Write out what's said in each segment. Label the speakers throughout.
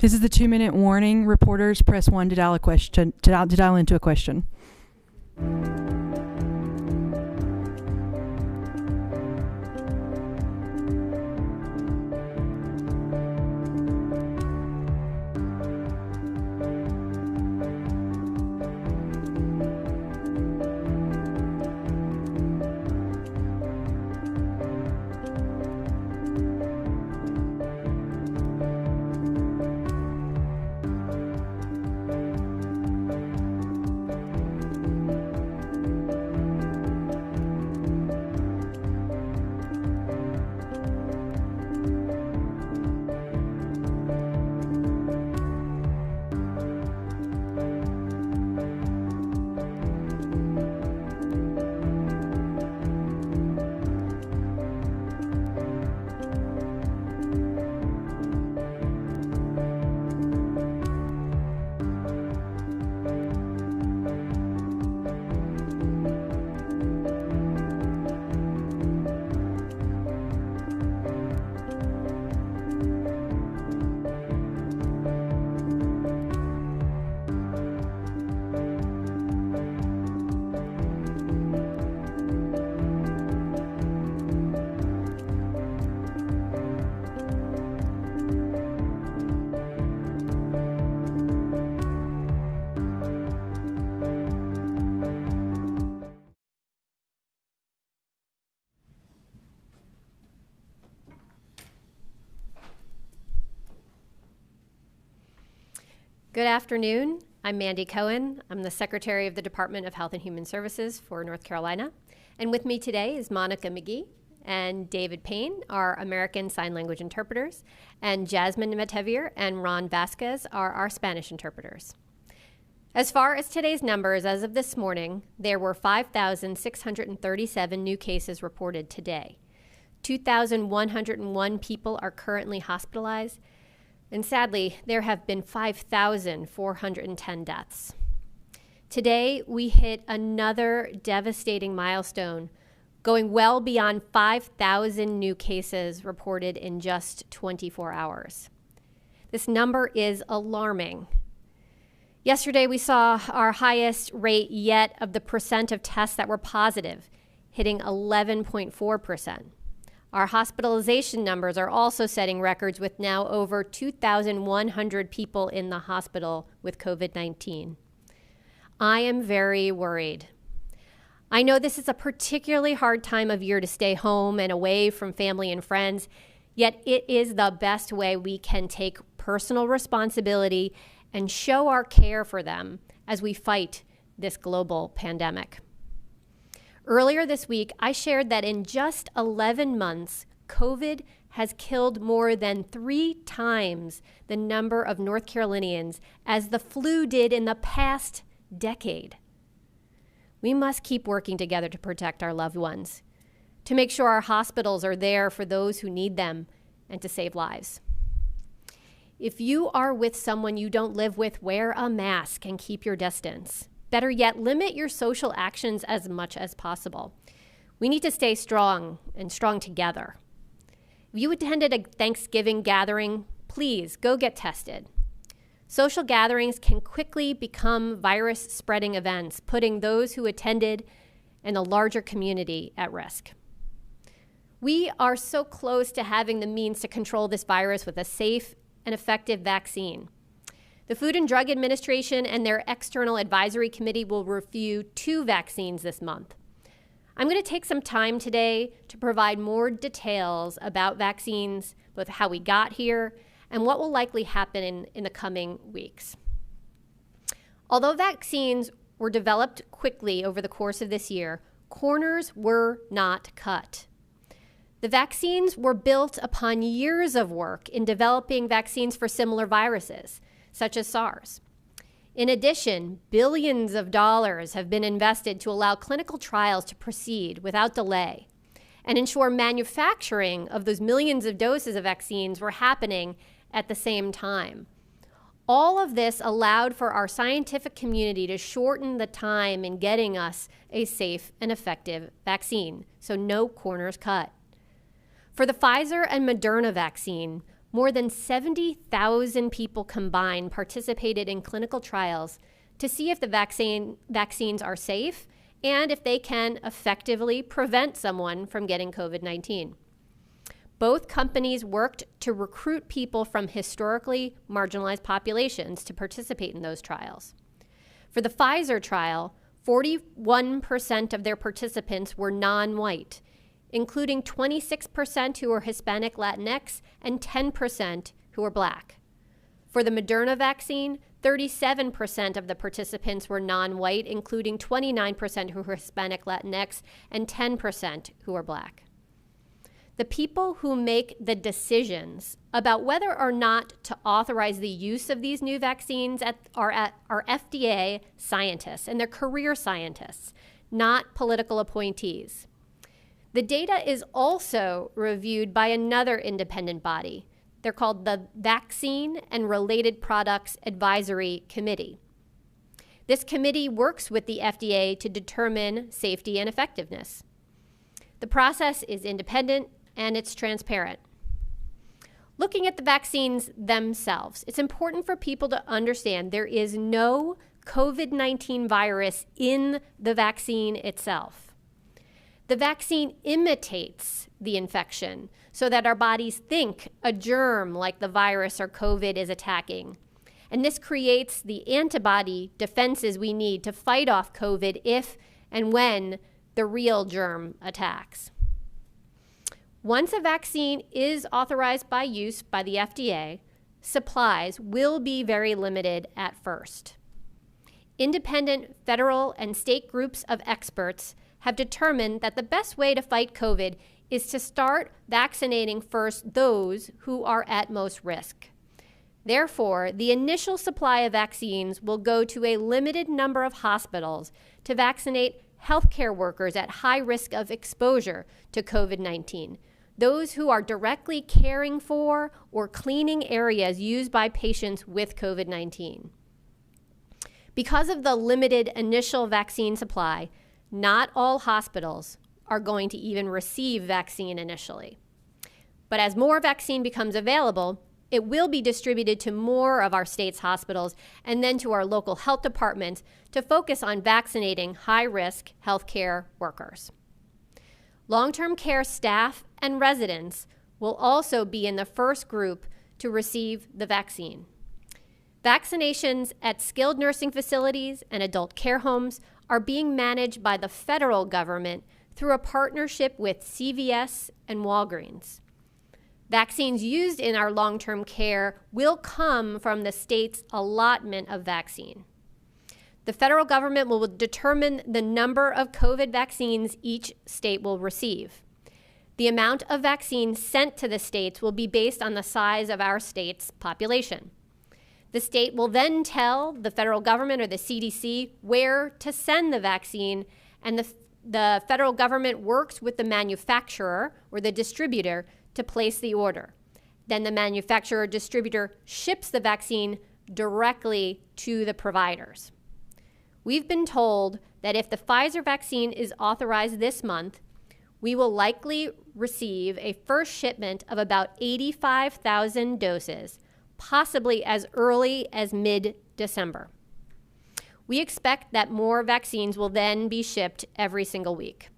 Speaker 1: This is the 2-minute warning. Reporters, press 1 to dial a question, to dial into a question.
Speaker 2: Good afternoon. I'm Mandy Cohen. I'm the Secretary of the Department of Health and Human Services for North Carolina. And with me today is Monica McGee and David Payne, our American Sign Language interpreters, and Jasmine Metavier and Ron Vasquez are our Spanish interpreters. As far as today's numbers, as of this morning, there were 5,637 new cases reported today. 2,101 people are currently hospitalized, and sadly, there have been 5,410 deaths. Today, we hit another devastating milestone, going well beyond 5,000 new cases reported in just 24 hours. This number is alarming. Yesterday, we saw our highest rate yet of the percent of tests that were positive, hitting 11.4%. Our hospitalization numbers are also setting records with now over 2,100 people in the hospital with COVID-19. I am very worried. I know this is a particularly hard time of year to stay home and away from family and friends, yet it is the best way we can take personal responsibility and show our care for them as we fight this global pandemic. Earlier this week, I shared that in just 11 months, COVID has killed more than 3 times the number of North Carolinians as the flu did in the past decade. We must keep working together to protect our loved ones, to make sure our hospitals are there for those who need them, and to save lives. If you are with someone you don't live with, wear a mask and keep your distance. Better yet, limit your social actions as much as possible. We need to stay strong and strong together. If you attended a Thanksgiving gathering, please go get tested. Social gatherings can quickly become virus-spreading events, putting those who attended and the larger community at risk. We are so close to having the means to control this virus with a safe and effective vaccine. The Food and Drug Administration and their external advisory committee will review 2 vaccines this month. I'm going to take some time today to provide more details about vaccines, both how we got here and what will likely happen in the coming weeks. Although vaccines were developed quickly over the course of this year, corners were not cut. The vaccines were built upon years of work in developing vaccines for similar viruses, such as SARS. In addition, billions of dollars have been invested to allow clinical trials to proceed without delay and ensure manufacturing of those millions of doses of vaccines were happening at the same time. All of this allowed for our scientific community to shorten the time in getting us a safe and effective vaccine, so no corners cut. For the Pfizer and Moderna vaccine, more than 70,000 people combined participated in clinical trials to see if the vaccines are safe and if they can effectively prevent someone from getting COVID-19. Both companies worked to recruit people from historically marginalized populations to participate in those trials. For the Pfizer trial, 41% of their participants were non-white, including 26% who were Hispanic Latinx and 10% who were Black. For the Moderna vaccine, 37% of the participants were non-white, including 29% who were Hispanic Latinx and 10% who were Black. The people who make the decisions about whether or not to authorize the use of these new vaccines are FDA scientists, and they're career scientists, not political appointees. The data is also reviewed by another independent body. They're called the Vaccine and Related Products Advisory Committee. This committee works with the FDA to determine safety and effectiveness. The process is independent and it's transparent. Looking at the vaccines themselves, it's important for people to understand there is no COVID-19 virus in the vaccine itself. The vaccine imitates the infection so that our bodies think a germ like the virus or COVID is attacking. And this creates the antibody defenses we need to fight off COVID if and when the real germ attacks. Once a vaccine is authorized by use by the FDA, supplies will be very limited at first. Independent federal and state groups of experts have determined that the best way to fight COVID is to start vaccinating first those who are at most risk. Therefore, the initial supply of vaccines will go to a limited number of hospitals to vaccinate healthcare workers at high risk of exposure to COVID-19, those who are directly caring for or cleaning areas used by patients with COVID-19. Because of the limited initial vaccine supply, not all hospitals are going to even receive vaccine initially. But as more vaccine becomes available, it will be distributed to more of our state's hospitals and then to our local health departments to focus on vaccinating high-risk healthcare workers. Long-term care staff and residents will also be in the first group to receive the vaccine. Vaccinations at skilled nursing facilities and adult care homes are being managed by the federal government through a partnership with CVS and Walgreens. Vaccines used in our long-term care will come from the state's allotment of vaccine. The federal government will determine the number of COVID vaccines each state will receive. The amount of vaccine sent to the states will be based on the size of our state's population. The state will then tell the federal government or the CDC where to send the vaccine, and the federal government works with the manufacturer or the distributor to place the order. Then the manufacturer or distributor ships the vaccine directly to the providers. We've been told that if the Pfizer vaccine is authorized this month, we will likely receive a first shipment of about 85,000 doses, possibly as early as mid-December. We expect that more vaccines will then be shipped every single week.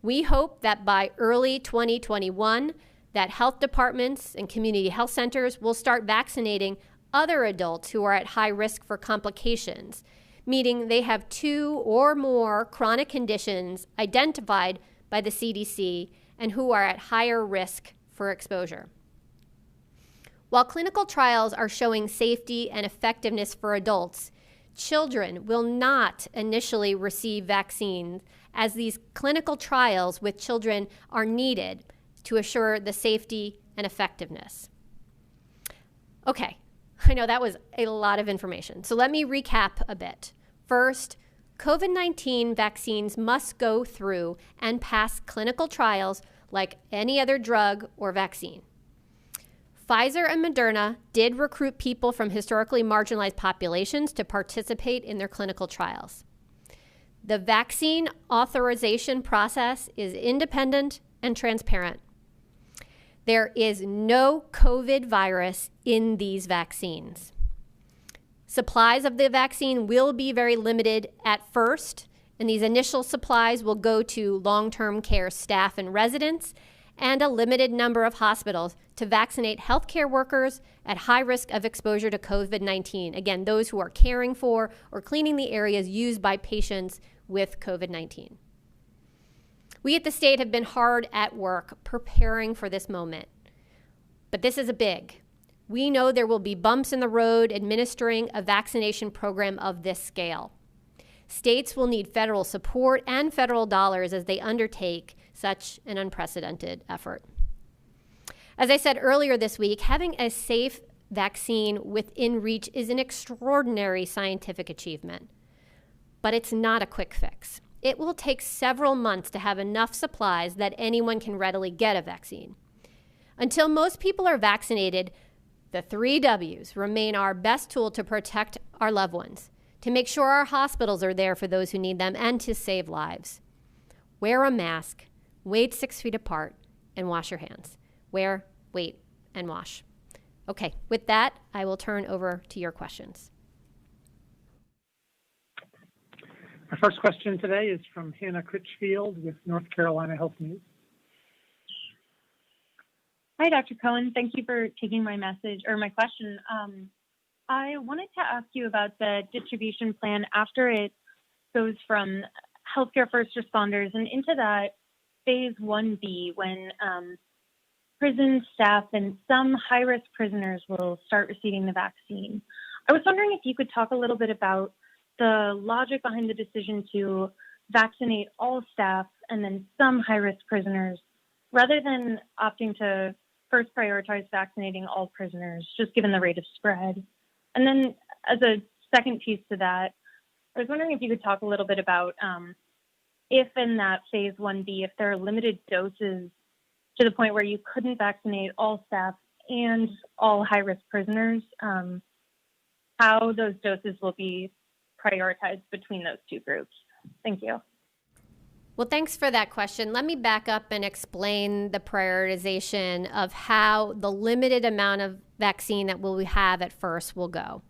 Speaker 2: We hope that by early 2021, that health departments and community health centers will start vaccinating other adults who are at high risk for complications, meaning they have 2 or more chronic conditions identified by the CDC and who are at higher risk for exposure. While clinical trials are showing safety and effectiveness for adults, children will not initially receive vaccines, as these clinical trials with children are needed to assure the safety and effectiveness. Okay, I know that was a lot of information, so let me recap a bit. First, COVID-19 vaccines must go through and pass clinical trials like any other drug or vaccine. Pfizer and Moderna did recruit people from historically marginalized populations to participate in their clinical trials. The vaccine authorization process is independent and transparent. There is no COVID virus in these vaccines. Supplies of the vaccine will be very limited at first, and these initial supplies will go to long-term care staff and residents and a limited number of hospitals to vaccinate healthcare workers at high risk of exposure to COVID-19. Again, those who are caring for or cleaning the areas used by patients with COVID-19. We at the state have been hard at work preparing for this moment, but this is a big. We know there will be bumps in the road administering a vaccination program of this scale. States will need federal support and federal dollars as they undertake such an unprecedented effort. As I said earlier this week, having a safe vaccine within reach is an extraordinary scientific achievement, but it's not a quick fix. It will take several months to have enough supplies that anyone can readily get a vaccine. Until most people are vaccinated, the 3 Ws remain our best tool to protect our loved ones, to make sure our hospitals are there for those who need them, and to save lives. Wear a mask, wait 6 feet apart, and wash your hands. Wear, wait, and wash. Okay, with that, I will turn over to your questions.
Speaker 3: Our first question today is from Hannah Critchfield with North Carolina Health News.
Speaker 4: Hi, Dr. Cohen. Thank you for taking my message or my question. I wanted to ask you about the distribution plan after it goes from healthcare first responders and into that phase 1B when prison staff and some high-risk prisoners will start receiving the vaccine. I was wondering if you could talk a little bit about the logic behind the decision to vaccinate all staff and then some high-risk prisoners rather than opting to first prioritize vaccinating all prisoners, just given the rate of spread. And then as a second piece to that, I was wondering if you could talk a little bit about if in that phase 1B, if there are limited doses to the point where you couldn't vaccinate all staff and all high-risk prisoners, how those doses will be prioritized between those two groups. Thank you.
Speaker 2: Well, thanks for that question. Let me back up and explain the prioritization of how the limited amount of vaccine that we have at first will go.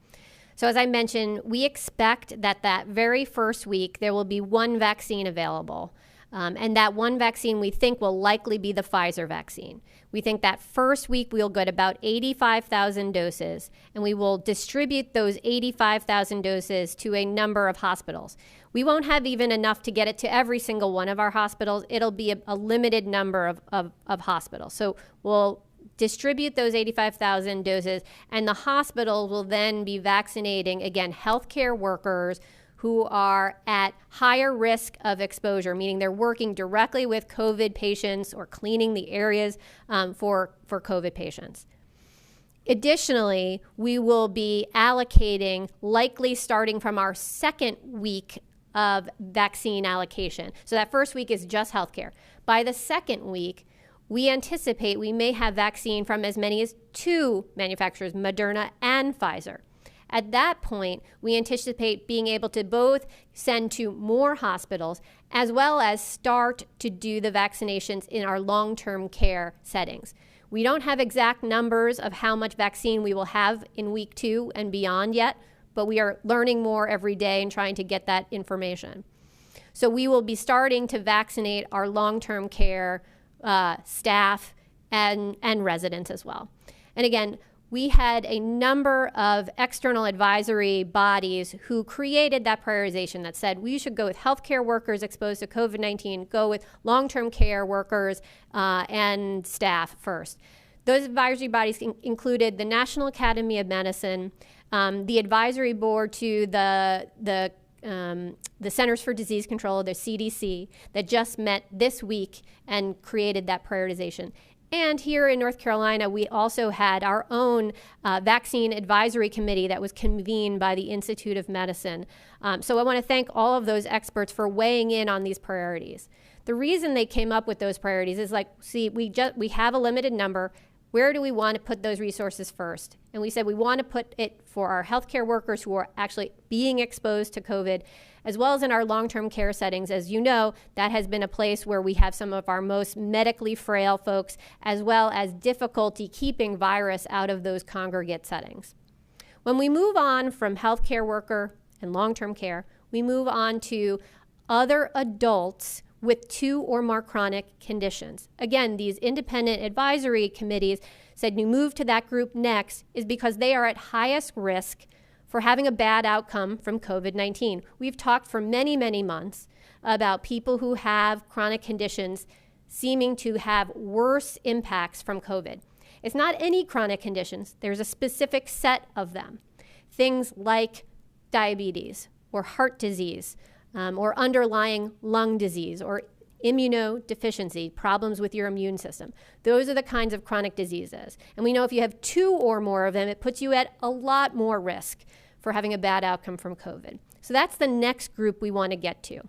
Speaker 2: So as I mentioned, we expect that very first week there will be one vaccine available. And that one vaccine we think will likely be the Pfizer vaccine. We think that first week we'll get about 85,000 doses, and we will distribute those 85,000 doses to a number of hospitals. We won't have even enough to get it to every single one of our hospitals. It'll be a limited number of hospitals. So we'll distribute those 85,000 doses, and the hospital will then be vaccinating, again, healthcare workers who are at higher risk of exposure, meaning they're working directly with COVID patients or cleaning the areas for COVID patients. Additionally, we will be allocating, likely starting from our second week of vaccine allocation. So that first week is just healthcare. By the second week, we anticipate we may have vaccine from as many as 2 manufacturers, Moderna and Pfizer. At that point, we anticipate being able to both send to more hospitals as well as start to do the vaccinations in our long-term care settings. We don't have exact numbers of how much vaccine we will have in week 2 and beyond yet, but we are learning more every day and trying to get that information. So we will be starting to vaccinate our long-term care staff and residents as well. And again, we had a number of external advisory bodies who created that prioritization that said we should go with healthcare workers exposed to COVID-19, go with long-term care workers and staff first. Those advisory bodies included the National Academy of Medicine, the advisory board to the Centers for Disease Control, the CDC, that just met this week and created that prioritization. And here in North Carolina, we also had our own vaccine advisory committee that was convened by the Institute of Medicine. So I want to thank all of those experts for weighing in on these priorities. The reason they came up with those priorities is we have a limited number. Where do we want to put those resources first? And we said we want to put it for our healthcare workers who are actually being exposed to COVID, as well as in our long-term care settings. As you know, that has been a place where we have some of our most medically frail folks, as well as difficulty keeping virus out of those congregate settings. When we move on from healthcare worker and long-term care, we move on to other adults with 2 or more chronic conditions. Again, these independent advisory committees said you move to that group next is because they are at highest risk for having a bad outcome from COVID-19. We've talked for many, many months about people who have chronic conditions seeming to have worse impacts from COVID. It's not any chronic conditions. There's a specific set of them. Things like diabetes or heart disease, or underlying lung disease, or immunodeficiency, problems with your immune system. Those are the kinds of chronic diseases. And we know if you have 2 or more of them, it puts you at a lot more risk for having a bad outcome from COVID. So that's the next group we want to get to.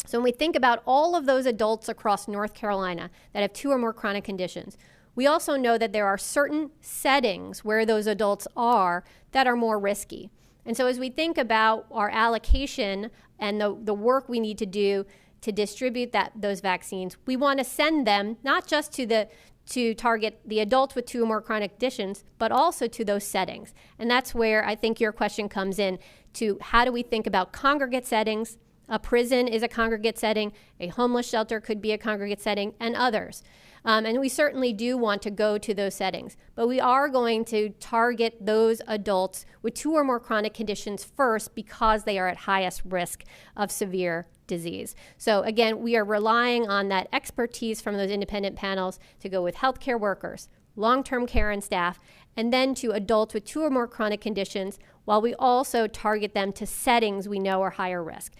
Speaker 2: So when we think about all of those adults across North Carolina that have 2 or more chronic conditions, we also know that there are certain settings where those adults are that are more risky. And so as we think about our allocation and the work we need to do to distribute those vaccines, we want to send them not just to target the adults with 2 or more chronic conditions, but also to those settings. And that's where I think your question comes in to how do we think about congregate settings? A prison is a congregate setting, a homeless shelter could be a congregate setting, and others. And we certainly do want to go to those settings, but we are going to target those adults with 2 or more chronic conditions first because they are at highest risk of severe disease. So again, we are relying on that expertise from those independent panels to go with healthcare workers, long-term care and staff, and then to adults with 2 or more chronic conditions, while we also target them to settings we know are higher risk.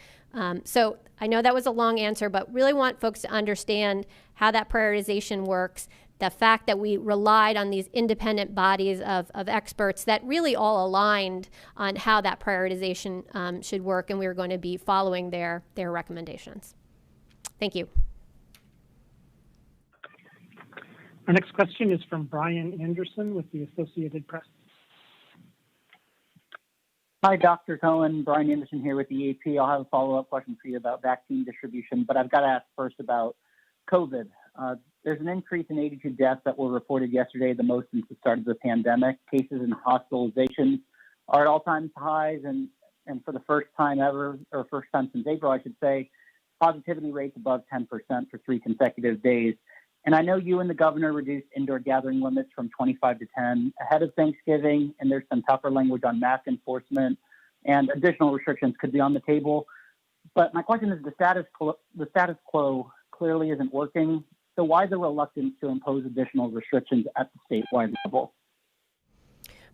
Speaker 2: So I know that was a long answer, but really want folks to understand how that prioritization works, the fact that we relied on these independent bodies of experts that really all aligned on how that prioritization should work, and we were going to be following their recommendations. Thank you.
Speaker 3: Our next question is from Brian Anderson with the Associated Press.
Speaker 5: Hi, Dr. Cohen. Brian Anderson here with the AP. I'll have a follow-up question for you about vaccine distribution, but I've got to ask first about COVID. There's an increase in 82 deaths that were reported yesterday, the most since the start of the pandemic. Cases and hospitalizations are at all-time highs, and for the first time ever, or first time since April, I should say, positivity rates above 10% for 3 consecutive days. And I know you and the governor reduced indoor gathering limits from 25 to 10 ahead of Thanksgiving, and there's some tougher language on mask enforcement, and additional restrictions could be on the table. But my question is, the status quo clearly isn't working. So why the reluctance to impose additional restrictions at the statewide level?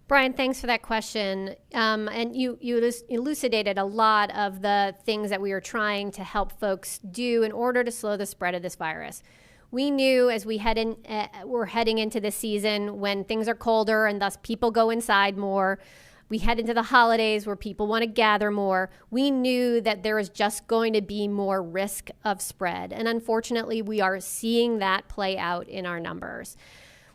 Speaker 2: Brian, thanks for that question. And you elucidated a lot of the things that we are trying to help folks do in order to slow the spread of this virus. We knew as we're heading into the season when things are colder and thus people go inside more, we head into the holidays where people want to gather more. We knew that there is just going to be more risk of spread. And unfortunately, we are seeing that play out in our numbers.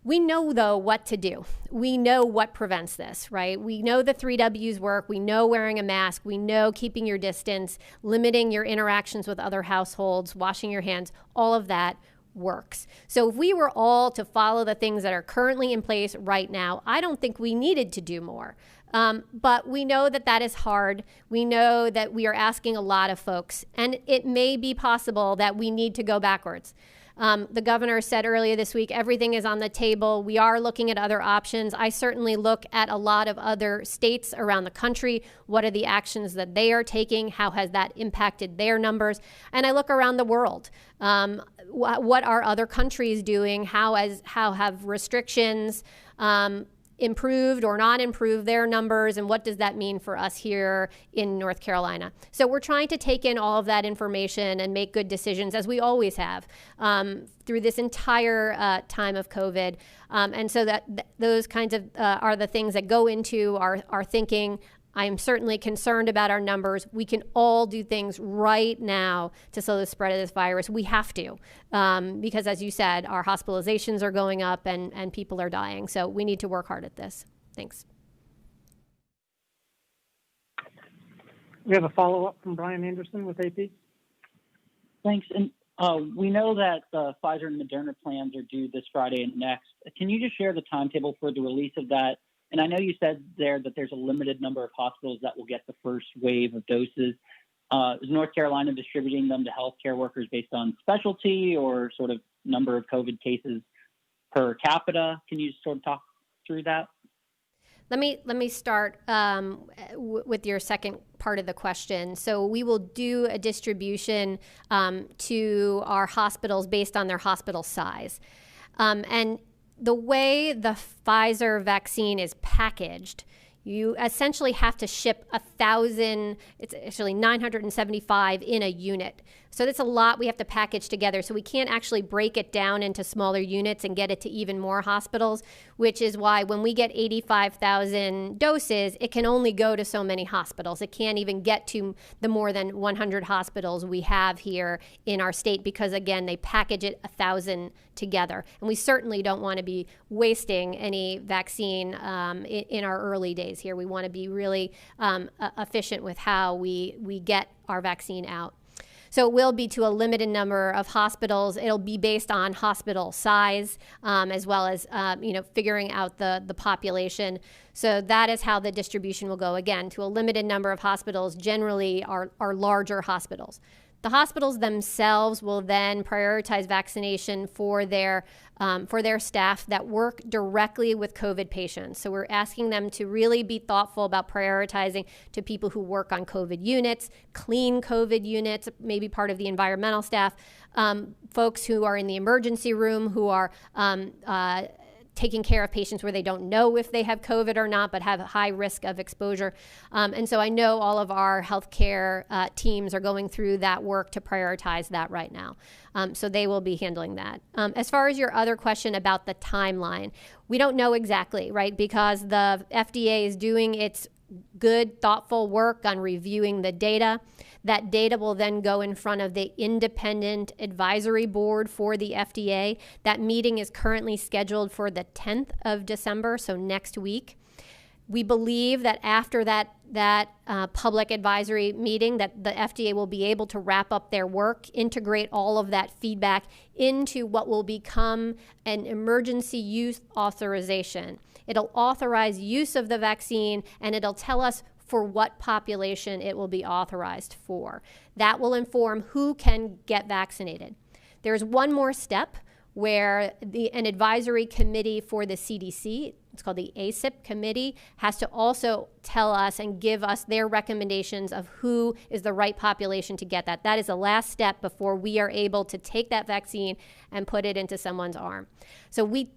Speaker 2: We know, though, what to do. We know what prevents this, right? We know the 3 W's work. We know wearing a mask. We know keeping your distance, limiting your interactions with other households, washing your hands, all of that works. So if we were all to follow the things that are currently in place right now, I don't think we needed to do more. But we know that that is hard. We know that we are asking a lot of folks, and it may be possible that we need to go backwards. The governor said earlier this week, everything is on the table. We are looking at other options. I certainly look at a lot of other states around the country. What are the actions that they are taking? How has that impacted their numbers? And I look around the world. What are other countries doing? How have restrictions improved or not improved their numbers, and what does that mean for us here in North Carolina? So we're trying to take in all of that information and make good decisions, as we always have through this entire time of COVID. And so those kinds of are the things that go into our thinking. I am certainly concerned about our numbers. We can all do things right now to slow the spread of this virus. We have to, because as you said, our hospitalizations are going up and people are dying. So we need to work hard at this. Thanks.
Speaker 3: We have a follow-up from Brian Anderson with AP.
Speaker 5: Thanks. And we know that the Pfizer and Moderna plans are due this Friday and next. Can you just share the timetable for the release of that? And I know you said there that there's a limited number of hospitals that will get the first wave of doses. Is North Carolina distributing them to healthcare workers based on specialty or sort of number of COVID cases per capita? Can you sort of talk through that?
Speaker 2: Let me start with your second part of the question. So we will do a distribution to our hospitals based on their hospital size. And the way the Pfizer vaccine is packaged, you essentially have to ship 1,000, it's actually 975 in a unit. So that's a lot we have to package together. So we can't actually break it down into smaller units and get it to even more hospitals, which is why when we get 85,000 doses, it can only go to so many hospitals. It can't even get to the more than 100 hospitals we have here in our state because, again, they package it 1,000 together. And we certainly don't want to be wasting any vaccine in our early days here. We want to be really efficient with how we get our vaccine out. So it will be to a limited number of hospitals. It'll be based on hospital size as well as figuring out the population. So that is how the distribution will go. Again, to a limited number of hospitals, generally are larger hospitals. The hospitals themselves will then prioritize vaccination for their staff that work directly with COVID patients. So we're asking them to really be thoughtful about prioritizing to people who work on COVID units, clean COVID units, maybe part of the environmental staff, folks who are in the emergency room, who are taking care of patients where they don't know if they have COVID or not, but have a high risk of exposure. And so I know all of our healthcare teams are going through that work to prioritize that right now. So they will be handling that. As far as your other question about the timeline, we don't know exactly, right? Because the FDA is doing its good, thoughtful work on reviewing the data. That data will then go in front of the independent advisory board for the FDA. That meeting is currently scheduled for the 10th of December, so next week. We believe that after that public advisory meeting, that the FDA will be able to wrap up their work, integrate all of that feedback into what will become an emergency use authorization. It'll authorize use of the vaccine, and it'll tell us for what population it will be authorized for. That will inform who can get vaccinated. There's one more step where an advisory committee for the CDC, it's called the ACIP committee, has to also tell us and give us their recommendations of who is the right population to get that. That is the last step before we are able to take that vaccine and put it into someone's arm. So we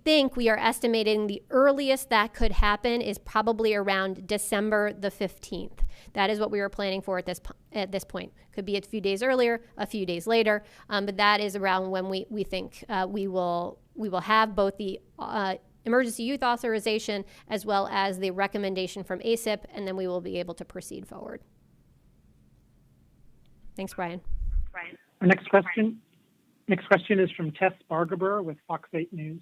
Speaker 2: are estimating the earliest that could happen is probably around December the 15th. That is what we were planning for at this point. Could be a few days earlier, a few days later, but that is around when we think we will have both the emergency use authorization as well as the recommendation from ACIP, and then we will be able to proceed forward. Thanks, Brian.
Speaker 3: Our next question is from Tess Bargeber with Fox 8 News.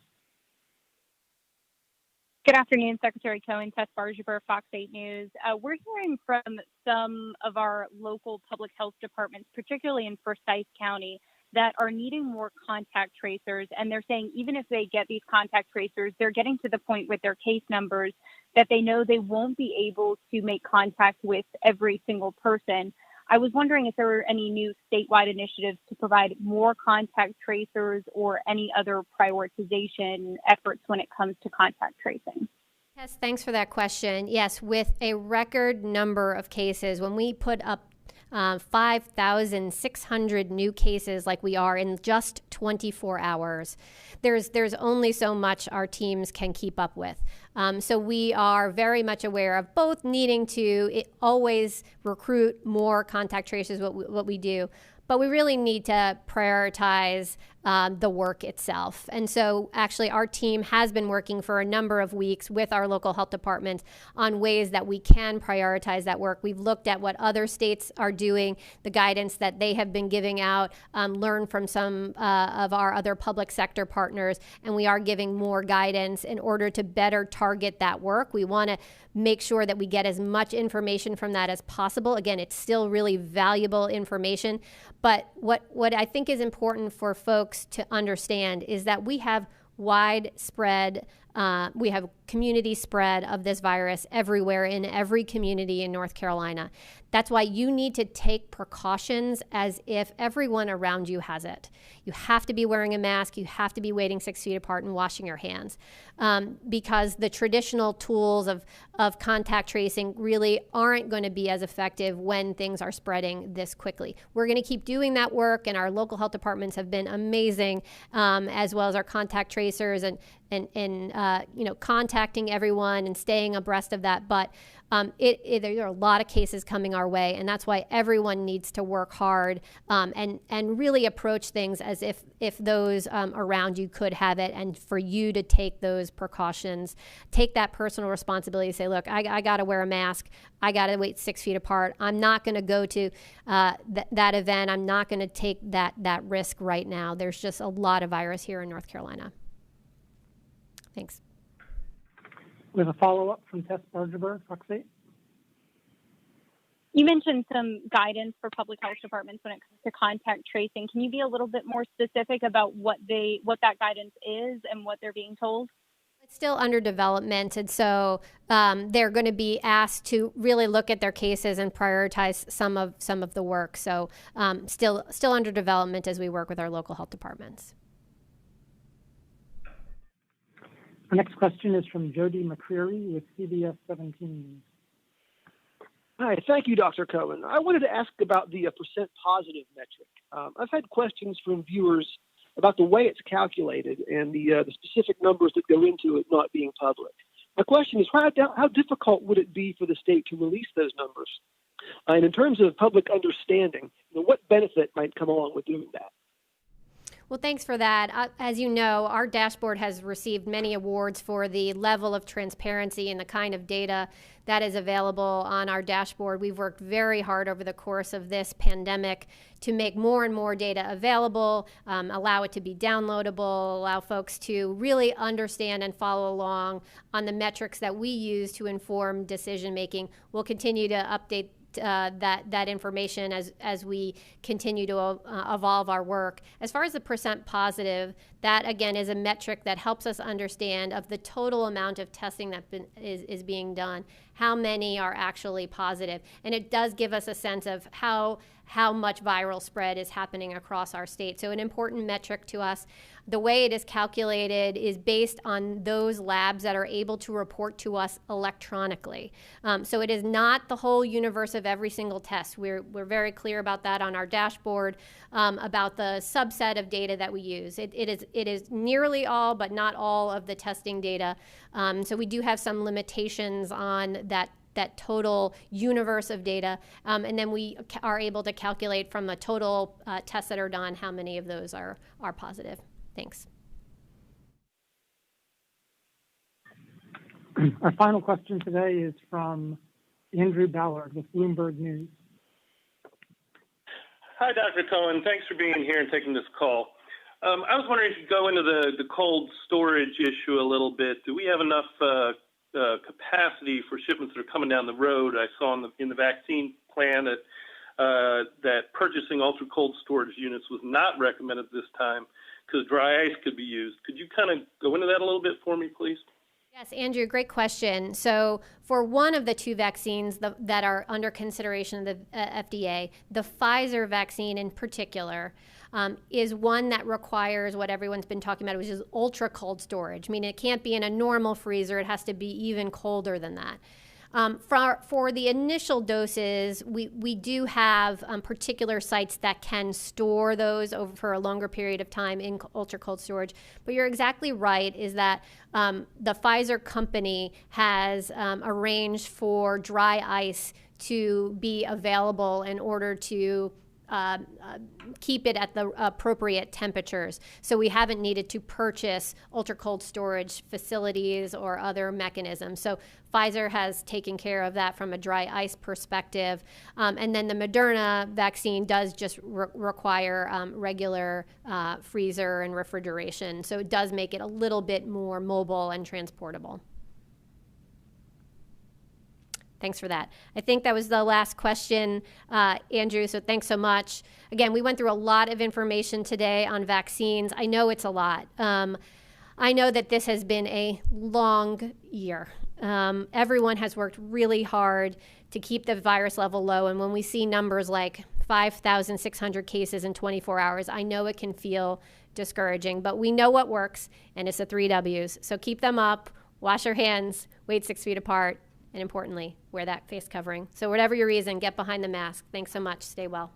Speaker 6: Good afternoon, Secretary Cohen. Tess Bargeber, Fox 8 News. We're hearing from some of our local public health departments, particularly in Forsyth County, that are needing more contact tracers. And they're saying even if they get these contact tracers, they're getting to the point with their case numbers that they know they won't be able to make contact with every single person. I was wondering if there were any new statewide initiatives to provide more contact tracers or any other prioritization efforts when it comes to contact tracing.
Speaker 2: Yes, thanks for that question. Yes, with a record number of cases, when we put up 5,600 new cases like we are in just 24 hours, there's only so much our teams can keep up with. So we are very much aware of both needing to always recruit more contact tracers, what we do, but we really need to prioritize the work itself. And so actually our team has been working for a number of weeks with our local health departments on ways that we can prioritize that work. We've looked at what other states are doing, the guidance that they have been giving out, learned from some of our other public sector partners, and we are giving more guidance in order to better target target that work. We want to make sure that we get as much information from that as possible. Again, it's still really valuable information. But what I think is important for folks to understand is that we have widespread, we have community spread of this virus everywhere in every community in North Carolina. That's why you need to take precautions as if everyone around you has it. You have to be wearing a mask. You have to be waiting 6 feet apart and washing your hands, because the traditional tools of contact tracing really aren't going to be as effective when things are spreading this quickly. We're going to keep doing that work, and our local health departments have been amazing, as well as our contact tracers and contacting everyone and staying abreast of that. But there are a lot of cases coming our way, and that's why everyone needs to work hard and really approach things as if those around you could have it, and for you to take those precautions, take that personal responsibility, say, look, I got to wear a mask, I got to wait 6 feet apart, I'm not going to go to that event, I'm not going to take that risk right now. There's just a lot of virus here in North Carolina. Thanks.
Speaker 3: We have a follow-up from Tess Bargeber, Fox 8.
Speaker 6: You mentioned some guidance for public health departments when it comes to contact tracing. Can you be a little bit more specific about what that guidance is and what they're being told?
Speaker 2: It's still under development, and so they're going to be asked to really look at their cases and prioritize some of the work. So still under development as we work with our local health departments.
Speaker 3: Our next question is from Jody McCreary with CBS 17.
Speaker 7: Hi, thank you, Dr. Cohen. I wanted to ask about the percent positive metric. I've had questions from viewers about the way it's calculated and the specific numbers that go into it not being public. My question is, how difficult would it be for the state to release those numbers? And in terms of public understanding, what benefit might come along with doing that?
Speaker 2: Well, thanks for that. As you know, our dashboard has received many awards for the level of transparency and the kind of data that is available on our dashboard. We've worked very hard over the course of this pandemic to make more and more data available, allow it to be downloadable, allow folks to really understand and follow along on the metrics that we use to inform decision making. We'll continue to update that information as we continue to evolve our work. As far as the percent positive, that again is a metric that helps us understand of the total amount of testing that is being done, how many are actually positive. And it does give us a sense of how much viral spread is happening across our state. So an important metric to us. The way it is calculated is based on those labs that are able to report to us electronically. So it is not the whole universe of every single test. We're very clear about that on our dashboard, about the subset of data that we use. It is nearly all, but not all of the testing data. So we do have some limitations on that total universe of data, and then we are able to calculate from the total tests that are done how many of those are positive. Thanks.
Speaker 3: Our final question today is from Andrew Ballard with Bloomberg News.
Speaker 8: Hi, Dr. Cohen. Thanks for being here and taking this call. I was wondering if you could go into the cold storage issue a little bit. Do we have enough capacity for shipments that are coming down the road? I saw in the vaccine plan that purchasing ultra cold storage units was not recommended this time because dry ice could be used. Could you kind of go into that a little bit for me, please?
Speaker 2: Yes, Andrew, great question. So for one of the two vaccines that are under consideration of the FDA, the Pfizer vaccine in particular, is one that requires what everyone's been talking about, which is ultra cold storage. I mean, it can't be in a normal freezer. It has to be even colder than that. For the initial doses, we do have particular sites that can store those over for a longer period of time in ultra cold storage. But you're exactly right, is that the Pfizer company has arranged for dry ice to be available in order to keep it at the appropriate temperatures. So we haven't needed to purchase ultra cold storage facilities or other mechanisms. So Pfizer has taken care of that from a dry ice perspective. And then the Moderna vaccine does just require regular freezer and refrigeration. So it does make it a little bit more mobile and transportable. Thanks for that. I think that was the last question, Andrew, so thanks so much. Again, we went through a lot of information today on vaccines. I know it's a lot. I know that this has been a long year. Everyone has worked really hard to keep the virus level low, and when we see numbers like 5,600 cases in 24 hours, I know it can feel discouraging, but we know what works, and it's the 3 W's. So keep them up, wash your hands, wait 6 feet apart, and importantly, wear that face covering. So whatever your reason, get behind the mask. Thanks so much. Stay well.